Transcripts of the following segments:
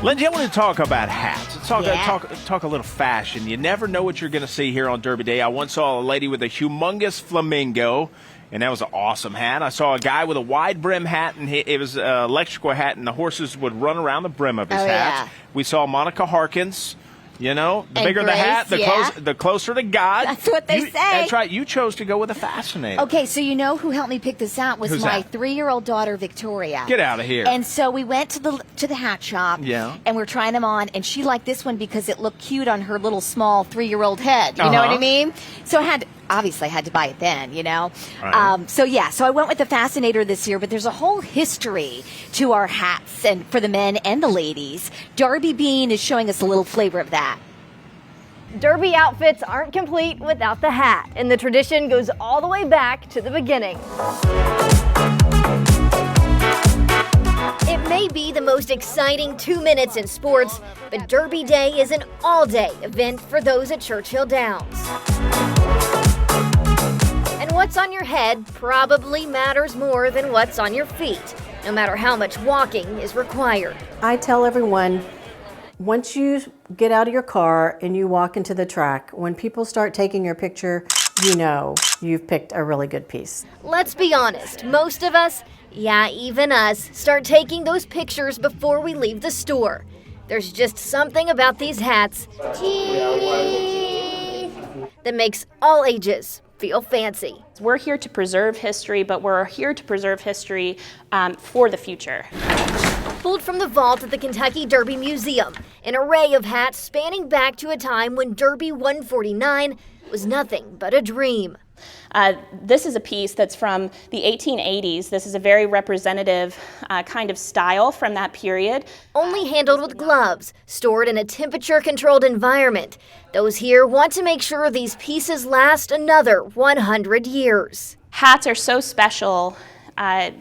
Lindsay, I want to talk about hats. Let's talk a little fashion. You never know what you're going to see here on Derby Day. I once saw a lady with a humongous flamingo, and that was an awesome hat. I saw a guy with a wide brim hat, and it was an electrical hat, and the horses would run around the brim of his hat. Yeah. We saw Monica Harkins. You know, the and bigger Grace, the hat, the closer to God. That's what they say. That's right. You chose to go with a fascinator. Okay, so you know who helped me pick this out was Who's my that? 3-year-old daughter, Victoria. Get out of here. And so we went to the hat shop. Yeah. And we're trying them on, and she liked this one because it looked cute on her little small 3-year-old head. You know what I mean? So I had to buy it then, you know? Right. So I went with the Fascinator this year, but there's a whole history to our hats and for the men and the ladies. Darby Bean is showing us a little flavor of that. Derby outfits aren't complete without the hat, and the tradition goes all the way back to the beginning. It may be the most exciting 2 minutes in sports, but Derby Day is an all-day event for those at Churchill Downs. And what's on your head probably matters more than what's on your feet, no matter how much walking is required. I tell everyone, once you get out of your car and you walk into the track, when people start taking your picture, you know you've picked a really good piece. Let's be honest, most of us, even us, start taking those pictures before we leave the store. There's just something about these hats that makes all ages feel fancy. We're here to preserve history, but we're here to preserve history for the future. Pulled from the vault at the Kentucky Derby Museum, an array of hats spanning back to a time when Derby 149 was nothing but a dream. This is a piece that's from the 1880s. This is a very representative kind of style from that period. Only handled with gloves, stored in a temperature-controlled environment. Those here want to make sure these pieces last another 100 years. Hats are so special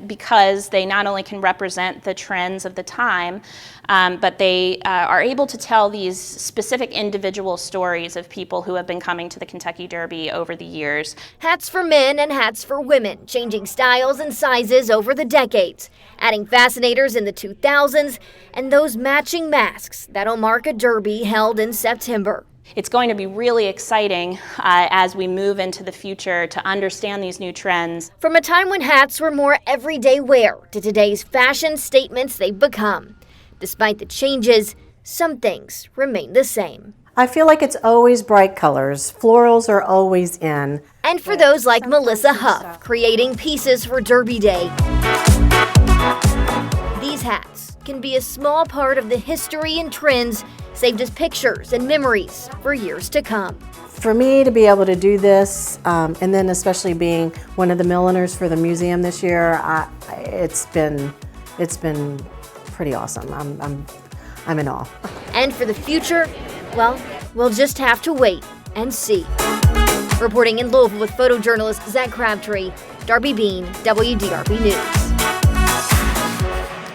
because they not only can represent the trends of the time, but they are able to tell these specific individual stories of people who have been coming to the Kentucky Derby over the years. Hats for men and hats for women, changing styles and sizes over the decades, adding fascinators in the 2000s, and those matching masks that'll mark a derby held in September. It's going to be really exciting as we move into the future to understand these new trends. From a time when hats were more everyday wear to today's fashion statements they've become. Despite the changes, some things remain the same. I feel like it's always bright colors. Florals are always in. And for those like Melissa Huff, creating pieces for Derby Day, these hats can be a small part of the history and trends saved as pictures and memories for years to come. For me to be able to do this, and then especially being one of the milliners for the museum this year, it's been pretty awesome. I'm in awe. And for the future, well, we'll just have to wait and see. Reporting in Louisville with photojournalist Zach Crabtree, Darby Bean, WDRB News.